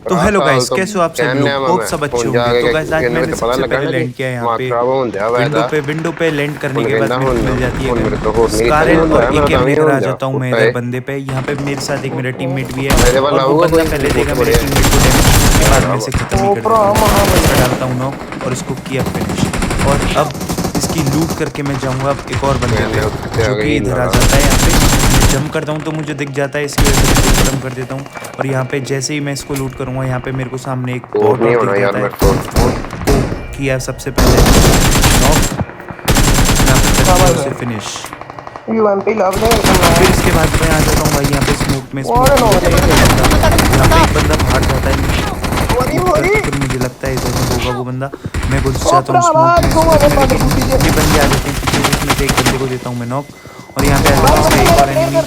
तो hello guys, तो कैसे हो आप सभी लोग? होप सब अच्छे होंगे। तो गाइस आज मैंने सबसे पहले लैंड किया है यहाँ पे विंडो पे लैंड करने के बाद मेरे को मिल जाती है गन स्कारलेट और एकेएम लेकर आ जाता हूँ मैं इधर बंदे पे। यहाँ पे मेरे साथ एक मेरा टीममेट भी है और वो बंदा पहले देगा मेरे टीममेट को डैमेज, उसके बाद में से खत्म ही कर देता हूँ। इसका डालता हूँ नॉक और इसको किया फिनिश। और अब इसकी लूट करके मैं जाऊँगा एक और बंदे पे जो कि इधर आ जाता है। यहाँ पे जंप करता हूँ तो मुझे दिख जाता है, इसकी वजह से मैं खत्म कर देता हूँ। और यहाँ पे जैसे ही मैं इसको लूट करूँगा यहाँ पे मेरे को सामने एक बॉट और दिख जाता है। बॉट को किया सबसे पहले नॉक, यहाँ पे कर दिया उसे फिनिश। फिर इसके बाद मैं आ जाता हूँ भाई यहाँ पे स्मोक में यहाँ पे एक बंदा बाहर जाता है करके, फिर मुझे लगता है इधर में होगा वो बंदा। मैं घुस जाता हूँ स्मोक में लेकिन ये बंदे आ जाते हैं पीछे, जिसमें से एक बंदे को देता हूँ मैं नॉक। और यहाँ पे आ जाता है इसका एक और एनिमी,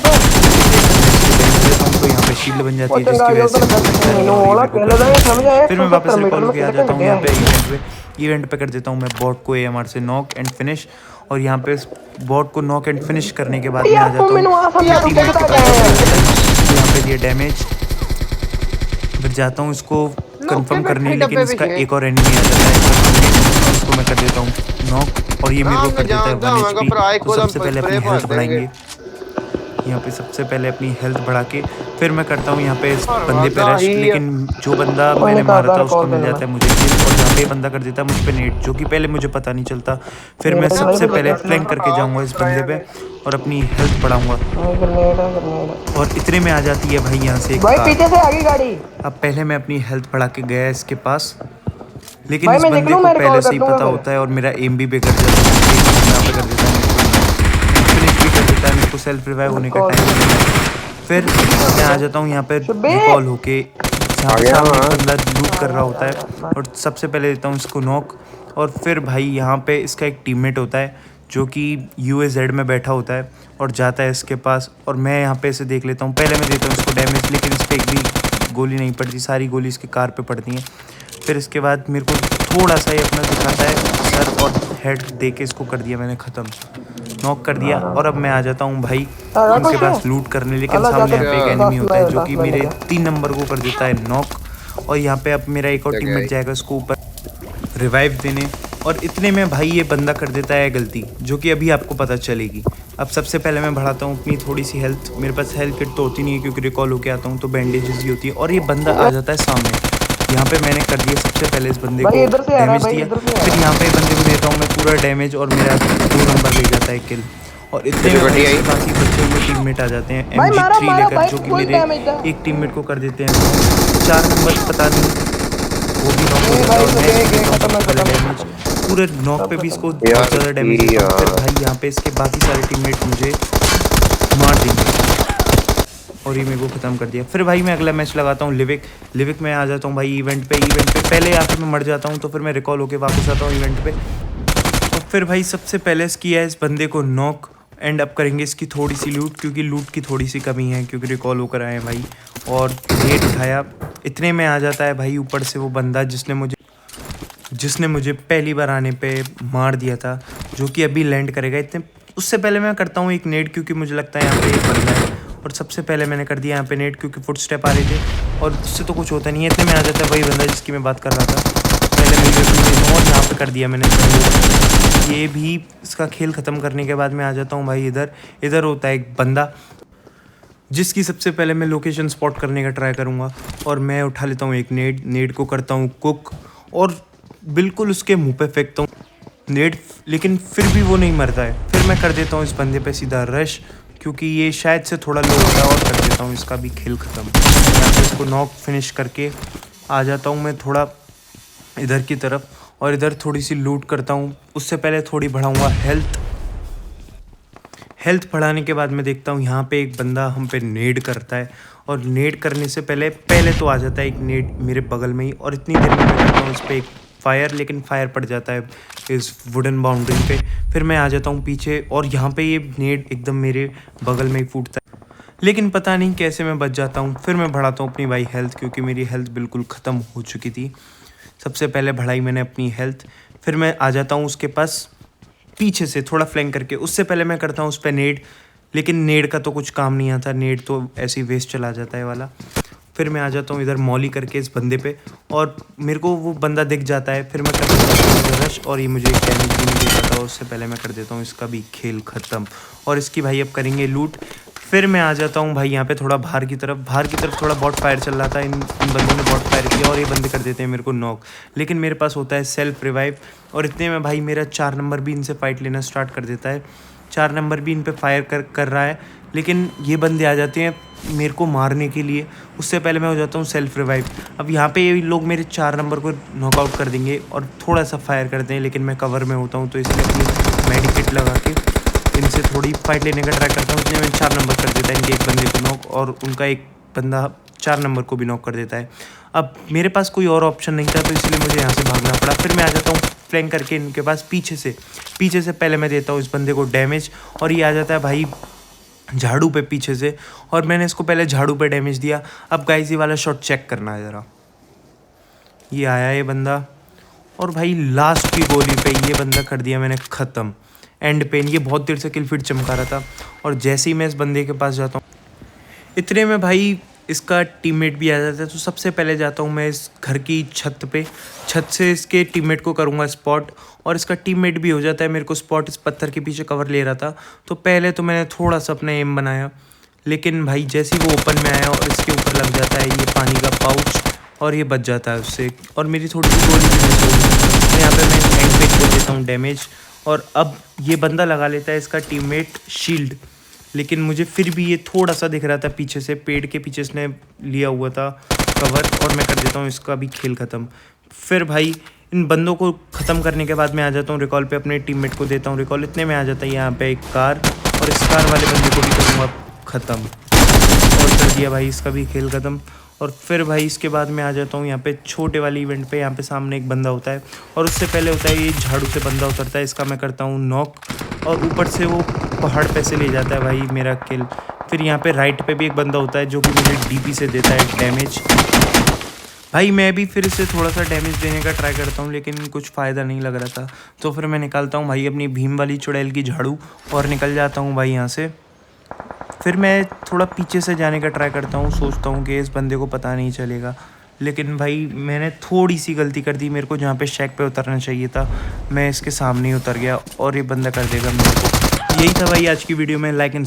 तो यहाँ पे शील्ड बन जाती है जिसकी वजह से मुझे दिखता नहीं है और ये मेरे को कर देता है। फिर मैं वापस रिकॉल होकर आ जाता हूँ यहाँ पे इवेंट पे कर देता हूँ मैं बॉट को एएमआर से नॉक एंड फिनिश। और यहाँ पे बॉट को नॉक एंड फिनिश करने के बाद मैं आ जाता हूँ टीममेट के पास, यहाँ पे दिया डैमेज। फिर जाता हूँ इसको कंफर्म करने, लेकिन इसका एक और एनिमी आ जाता है, इसको मैं कर देता हूँ नॉक और ये मेरे को कर देता है 1 HP। तो सबसे पहले अपनी हेल्थ बढ़ाएंगे, यहाँ पे सबसे पहले अपनी हेल्थ बढ़ा के फिर मैं करता हूँ यहाँ पे इस बंदे पे रश। लेकिन जो बंदा मैंने मारा था उसको मिल जाता है मुझे किल, और यहाँ पे बंदा कर देता है मुझ पे नेट, जो कि पहले मुझे पता नहीं चलता। फिर मैं सबसे पहले फ्लैंक करके जाऊँगा इस बंदे पे और अपनी हेल्थ बढ़ाऊँगा और इतने में आ जाती है भाई यहाँ से एक कार। पीछे से आगे गाड़ी। अब पहले मैं अपनी हेल्थ बढ़ा के गया इसके पास, लेकिन इस बंदे को पहले से ही पता होता है और मेरा एम भी बेकार जाता है। यहाँ पे कर देता है फिनिश भी कर देता है, मेरे को सेल्फ रिवाइव होने का टाइम मिलता है। फिर मैं आ जाता हूँ यहाँ पे रिकॉल होके, सामने बंदा लूट कर रहा होता है और सबसे पहले देता हूँ इसको नॉक। और फिर भाई यहाँ पे इसका एक टीममेट होता है जो कि UAZ में बैठा होता है और जाता है इसके पास, और मैं यहाँ पे इसे देख लेता हूँ। पहले मैं देता हूँ इसको डैमेज, लेकिन इस पर एक भी गोली नहीं पड़ती, सारी गोली इसकी कार पे पड़ती हैं। फिर इसके बाद मेरे को थोड़ा सा ही अपना दिखाता है सर और हेड दे के इसको कर दिया मैंने ख़त्म, नॉक कर दिया। और अब मैं आ जाता हूँ भाई उनके पास लूट करने, लेकिन सामने यहाँ पे एक एनिमी होता है जो कि मेरे 3 नंबर को कर देता है नॉक। और यहाँ पे अब मेरा एक और टीममेट जाएगा उसको ऊपर रिवाइव देने, और इतने में भाई ये बंदा कर देता है गलती जो कि अभी आपको पता चलेगी। अब सबसे पहले मैं बढ़ाता हूँ अपनी थोड़ी सी हेल्थ, मेरे पास हेल्थ किट तो होती नहीं है क्योंकि रिकॉल होके आता हूँ तो बैंडेजेस ही होती है। और ये बंदा आ जाता है सामने, यहाँ पे मैंने कर दिया सबसे पहले इस बंदे को डैमेज दिया, फिर यहाँ पे बंदे को देता हूँ मैं पूरा डैमेज और मेरा 2 नंबर ले जाता है किल। और इतने में बाकी बच्चे हुए टीममेट आ जाते हैं MG3 लेकर, जो कि मेरे एक टीममेट को कर देते हैं 4 नंबर, पता नहीं वो भी नॉक हो जाता है। और मैं डैमेज पूरे नॉक पे भी इसको बहुत ज़्यादा डैमेज देता हूँ। फिर भाई यहाँ पे इसके बाकी सारे टीममेट मुझे मार देंगे और ये मेरे को ख़त्म कर दिया। फिर भाई मैं अगला मैच लगाता हूँ लिविक में आ जाता हूँ भाई इवेंट पे पहले आकर मैं मर जाता हूँ, तो फिर मैं रिकॉल होके वापस आता हूँ इवेंट पे। और फिर भाई सबसे पहले किया है इस बंदे को नॉक, एंड अप करेंगे इसकी थोड़ी सी लूट, क्योंकि लूट की थोड़ी सी कमी है क्योंकि रिकॉल होकर आए हैं भाई। और नेट उठाया, इतने में आ जाता है भाई ऊपर से वो बंदा जिसने मुझे पहली बार आने पे मार दिया था, जो कि अभी लैंड करेगा। इतने उससे पहले मैं करता हूँ एक नेट, क्योंकि मुझे लगता है यहाँ पे एक बंदा है, और सबसे पहले मैंने कर दिया यहाँ पे नेट क्योंकि फुट स्टेप आ रहे थे और उससे तो कुछ होता नहीं है। इतने में आ जाता है वही बंदा जिसकी मैं बात कर रहा था। पहले मैं और यहाँ पे कर दिया मैंने, ये भी इसका खेल ख़त्म करने के बाद मैं आ जाता हूँ भाई इधर होता है एक बंदा जिसकी सबसे पहले मैं लोकेशन स्पॉट करने का ट्राई करूँगा। और मैं उठा लेता हूँ एक नेट को करता हूँ कुक और बिल्कुल उसके मुंह पे फेंकता हूँ नेट, लेकिन फिर भी वो नहीं मरता है। फिर मैं कर देता हूँ इस बंदे पे सीधा रश, क्योंकि ये शायद से थोड़ा लो होता है, और कर देता हूँ इसका भी खेल ख़त्म। यहाँ पे इसको नॉक फिनिश करके आ जाता हूँ मैं थोड़ा इधर की तरफ, और इधर थोड़ी सी लूट करता हूँ। उससे पहले थोड़ी बढ़ाऊँगा हेल्थ बढ़ाने के बाद मैं देखता हूँ यहाँ पे एक बंदा हम पे नेड करता है, और नेड करने से पहले तो आ जाता है एक नेड मेरे बगल में ही, और इतनी देर में मैं करता हूँ इस पर एक फायर, लेकिन फायर पड़ जाता है इस वुडन बाउंड्री पे। फिर मैं आ जाता हूँ पीछे, और यहाँ पे ये नेड एकदम मेरे बगल में ही फूटता है, लेकिन पता नहीं कैसे मैं बच जाता हूँ। फिर मैं बढ़ाता हूँ अपनी भाई हेल्थ, क्योंकि मेरी हेल्थ बिल्कुल ख़त्म हो चुकी थी। सबसे पहले बढ़ाई मैंने अपनी हेल्थ, फिर मैं आ जाता हूँ उसके पास पीछे से थोड़ा फ्लैंक करके। उससे पहले मैं करता हूँ उस पर नेड, लेकिन नेड का तो कुछ काम नहीं आता, नेड तो ऐसे ही वेस्ट चला जाता है वाला। फिर मैं आ जाता हूँ इधर मॉली करके इस बंदे पे, और मेरे को वो बंदा दिख जाता है। फिर मैं कर देता हूँ रश, और ये मुझे एक डैमेज भी नहीं दे पाता, और उससे पहले मैं कर देता हूँ इसका भी खेल ख़त्म। और इसकी भाई अब करेंगे लूट। फिर मैं आ जाता हूँ भाई यहाँ पे थोड़ा बाहर की तरफ थोड़ा बॉट फायर चल रहा था। इन बंदों ने बॉट फायर किया और ये बंदे कर देते हैं मेरे को नॉक, लेकिन मेरे पास होता है सेल्फ रिवाइव। और इतने में भाई मेरा 4 नंबर भी इनसे फाइट लेना स्टार्ट कर देता है। 4 नंबर भी इन पे फायर कर रहा है, लेकिन ये बंदे आ जाते हैं मेरे को मारने के लिए। उससे पहले मैं हो जाता हूँ सेल्फ रिवाइव। अब यहाँ पे ये लोग मेरे 4 नंबर को नॉकआउट कर देंगे और थोड़ा सा फायर करते हैं, लेकिन मैं कवर में होता हूँ, तो इसलिए अपनी मेडिकेट लगा के इनसे थोड़ी फाइट लेने का ट्राई करता हूँ। इसलिए मैं 4 नंबर कर देता है इनके एक बंदे को नॉक, और उनका एक बंदा 4 नंबर को भी नॉक कर देता है। अब मेरे पास कोई और ऑप्शन नहीं था, तो इसलिए मुझे यहाँ से भागना पड़ा। फिर मैं आ जाता हूँ फ्लैंक करके इनके पास पीछे से पहले मैं देता हूँ इस बंदे को डैमेज, और ये आ जाता है भाई झाड़ू पे पीछे से, और मैंने इसको पहले झाड़ू पे डैमेज दिया। अब गाइस ये वाला शॉट चेक करना है ज़रा। ये आया ये बंदा, और भाई लास्ट की गोली पे ये बंदा कर दिया मैंने ख़त्म। एंड पेन, ये बहुत देर से किल फीड चमका रहा था, और जैसे ही मैं इस बंदे के पास जाता हूँ इतने में भाई इसका टीममेट भी आ जाता है। तो सबसे पहले जाता हूँ मैं इस घर की छत से इसके टीममेट को करूँगा स्पॉट, और इसका टीममेट भी हो जाता है मेरे को स्पॉट। इस पत्थर के पीछे कवर ले रहा था, तो पहले तो मैंने थोड़ा सा अपना एम बनाया, लेकिन भाई जैसे ही वो ओपन में आया और इसके ऊपर लग जाता है ये पानी का पाउच, और ये बच जाता है उससे, और मेरी थोड़ी सी गोली भी मिस होगी। तो यहाँ पर मैं हैंड पेक कर देता हूँ डैमेज, और अब ये बंदा लगा लेता है इसका टीममेट शील्ड, लेकिन मुझे फिर भी ये थोड़ा सा दिख रहा था पीछे से, पेड़ के पीछे इसने लिया हुआ था कवर, और मैं कर देता हूँ इसका भी खेल ख़त्म। फिर भाई इन बंदों को ख़त्म करने के बाद मैं आ जाता हूँ रिकॉल पे, अपने टीममेट को देता हूँ रिकॉल। इतने में आ जाता है यहाँ पे एक कार, और इस कार वाले बंदे को भी करूँगा ख़त्म, और कर दिया भाई इसका भी खेल ख़त्म। और फिर भाई इसके बाद मैं आ जाता हूँ यहाँ पे छोटे वाले इवेंट पे। यहाँ पे सामने एक बंदा होता है, और उससे पहले होता है ये झाड़ू से बंदा उतरता है, इसका मैं करता हूँ नॉक, और ऊपर से वो पहाड़ पे से ले जाता है भाई मेरा किल। फिर यहाँ पे राइट पे भी एक बंदा होता है जो कि मुझे डीपी से देता है डैमेज। भाई मैं भी फिर इसे थोड़ा सा डैमेज देने का ट्राई करता हूँ, लेकिन कुछ फ़ायदा नहीं लग रहा था। तो फिर मैं निकालता हूँ भाई अपनी भीम वाली चुड़ैल की झाड़ू, और निकल जाता हूँ भाई यहाँ से। फिर मैं थोड़ा पीछे से जाने का ट्राई करता हूँ, सोचता हूँ कि इस बंदे को पता नहीं चलेगा, लेकिन भाई मैंने थोड़ी सी गलती कर दी। मेरे को जहाँ पे शैक पे उतरना चाहिए था मैं इसके सामने ही उतर गया, और ये बंदा कर देगा मेरे को। यही था भाई आज की वीडियो में। Like and